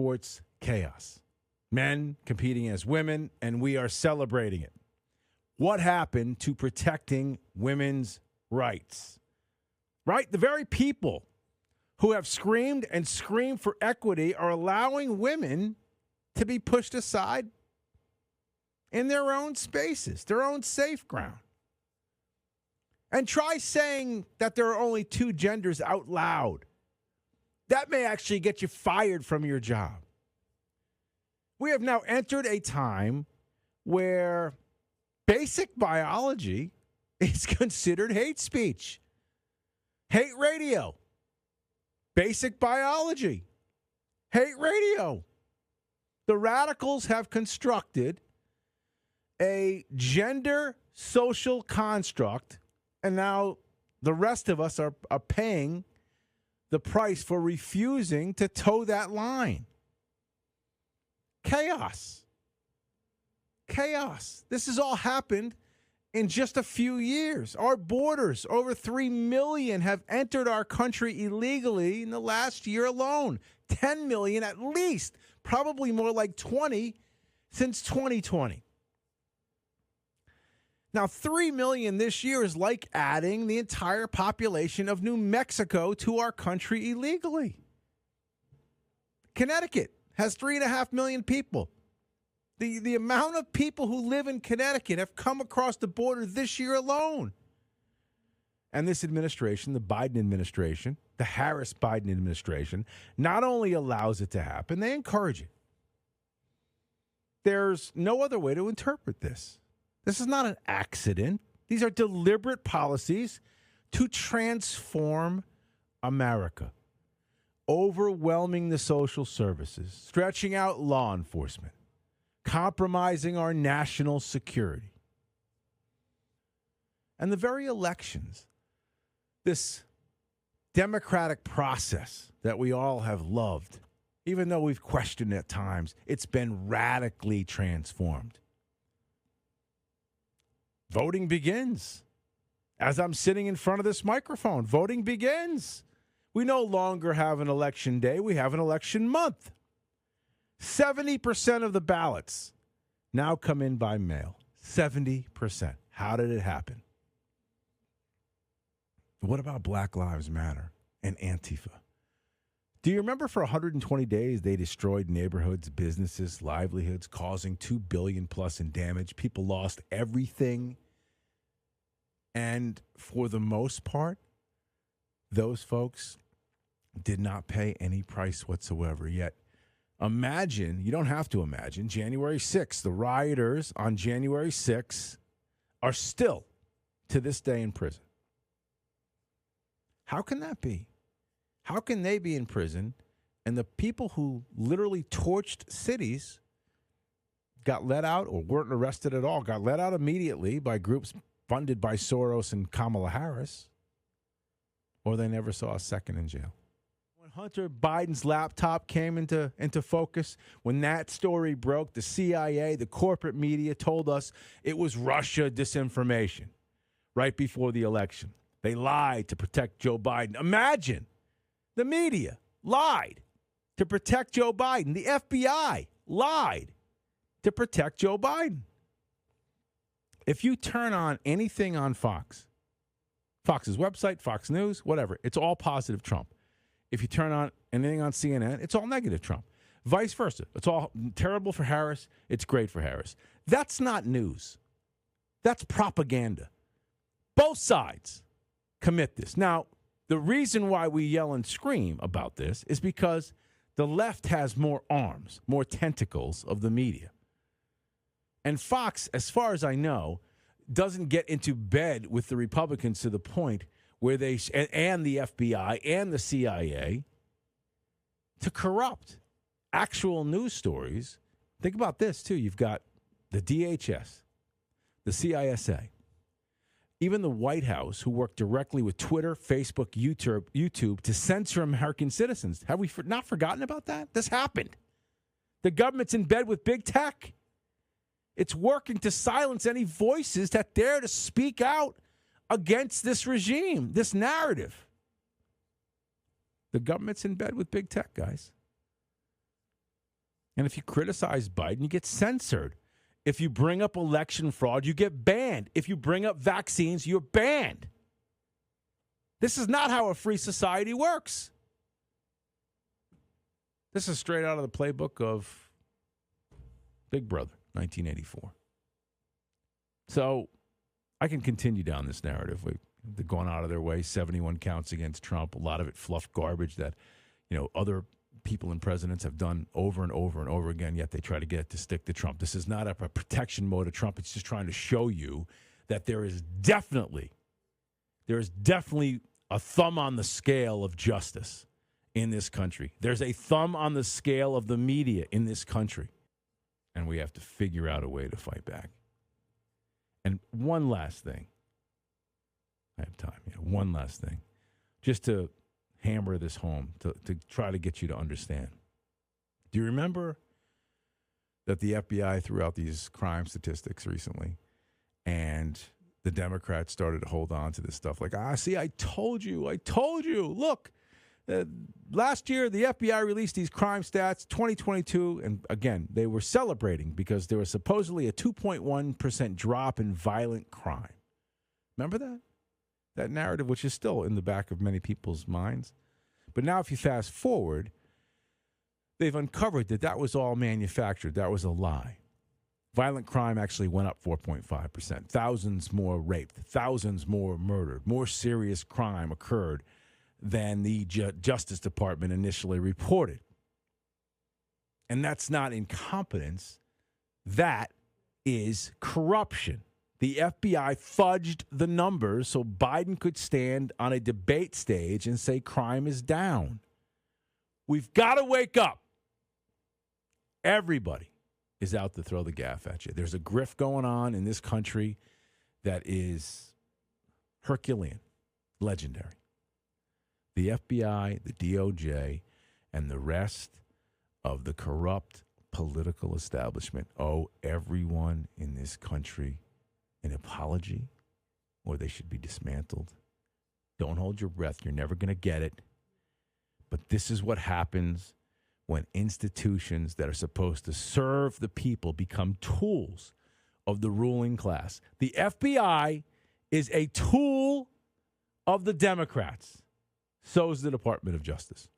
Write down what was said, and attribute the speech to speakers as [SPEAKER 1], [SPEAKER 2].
[SPEAKER 1] sports chaos. Men competing as women, and we are celebrating it. What happened to protecting women's rights? Right? The very people who have screamed and screamed for equity are allowing women to be pushed aside in their own spaces, their own safe ground. And try saying that there are only two genders out loud. That may actually get you fired from your job. We have now entered a time where basic biology is considered hate speech. Hate radio. Basic biology. Hate radio. The radicals have constructed a gender social construct, and now the rest of us are paying the price for refusing to toe that line. Chaos. Chaos. This has all happened in just a few years. Our borders, over 3 million have entered our country illegally in the last year alone. 10 million at least, probably more like 20 since 2020. Now, 3 million this year is like adding the entire population of New Mexico to our country illegally. Connecticut has 3.5 million people. The amount of people who live in Connecticut have come across the border this year alone. And this administration, the Biden administration, the Harris-Biden administration, not only allows it to happen, they encourage it. There's no other way to interpret this. This is not an accident. These are deliberate policies to transform America, overwhelming the social services, stretching out law enforcement, compromising our national security. And the very elections, this democratic process that we all have loved, even though we've questioned at times, it's been radically transformed. Voting begins. As I'm sitting in front of this microphone, voting begins. We no longer have an election day. We have an election month. 70% of the ballots now come in by mail. 70%. How did it happen? What about Black Lives Matter and Antifa? Do you remember for 120 days they destroyed neighborhoods, businesses, livelihoods, causing $2 billion plus in damage? People lost everything. And for the most part, those folks did not pay any price whatsoever. Yet, imagine, you don't have to imagine, January 6th, the rioters on January 6th are still, to this day, in prison. How can that be? How can they be in prison and the people who literally torched cities got let out or weren't arrested at all, got let out immediately by groups funded by Soros and Kamala Harris, or they never saw a second in jail? When Hunter Biden's laptop came into focus, when that story broke, the CIA, the corporate media told us it was Russia disinformation right before the election. They lied to protect Joe Biden. Imagine the media lied to protect Joe Biden. The FBI lied to protect Joe Biden. If you turn on anything on Fox, Fox's website, Fox News, whatever, it's all positive Trump. If you turn on anything on CNN, it's all negative Trump. Vice versa. It's all terrible for Harris. It's great for Harris. That's not news. That's propaganda. Both sides commit this. Now, the reason why we yell and scream about this is because the left has more arms, more tentacles of the media. And Fox, as far as I know, doesn't get into bed with the Republicans to the point where they, and the FBI and the CIA, to corrupt actual news stories. Think about this, too. You've got the DHS, the CISA, even the White House, who work directly with Twitter, Facebook, YouTube to censor American citizens. Have we not forgotten about that? This happened. The government's in bed with big tech. It's working to silence any voices that dare to speak out against this regime, this narrative. The government's in bed with big tech, guys. And if you criticize Biden, you get censored. If you bring up election fraud, you get banned. If you bring up vaccines, you're banned. This is not how a free society works. This is straight out of the playbook of Big Brother, 1984. So I can continue down this narrative. They're going out of their way, 71 counts against Trump, a lot of it fluff garbage that, other people and presidents have done over and over and over again, yet they try to get it to stick to Trump. This is not a protection mode of Trump. It's just trying to show you that there is definitely a thumb on the scale of justice in this country. There's a thumb on the scale of the media in this country. And we have to figure out a way to fight back. And one last thing. I have time. One last thing. Just to hammer this home, to try to get you to understand. Do you remember that the FBI threw out these crime statistics recently, and the Democrats started to hold on to this stuff like, see, I told you. Look, last year the FBI released these crime stats, 2022, and again, they were celebrating because there was supposedly a 2.1% drop in violent crime. Remember that? That narrative, which is still in the back of many people's minds. But now if you fast forward, they've uncovered that was all manufactured. That was a lie. Violent crime actually went up 4.5%. Thousands more raped, thousands more murdered, more serious crime occurred than the Justice Department initially reported. And that's not incompetence. That is corruption. The FBI fudged the numbers so Biden could stand on a debate stage and say crime is down. We've got to wake up. Everybody is out to throw the gaff at you. There's a grift going on in this country that is Herculean, legendary. The FBI, the DOJ, and the rest of the corrupt political establishment owe everyone in this country an apology, or they should be dismantled. Don't hold your breath. You're never going to get it. But this is what happens when institutions that are supposed to serve the people become tools of the ruling class. The FBI is a tool of the Democrats. So is the Department of Justice.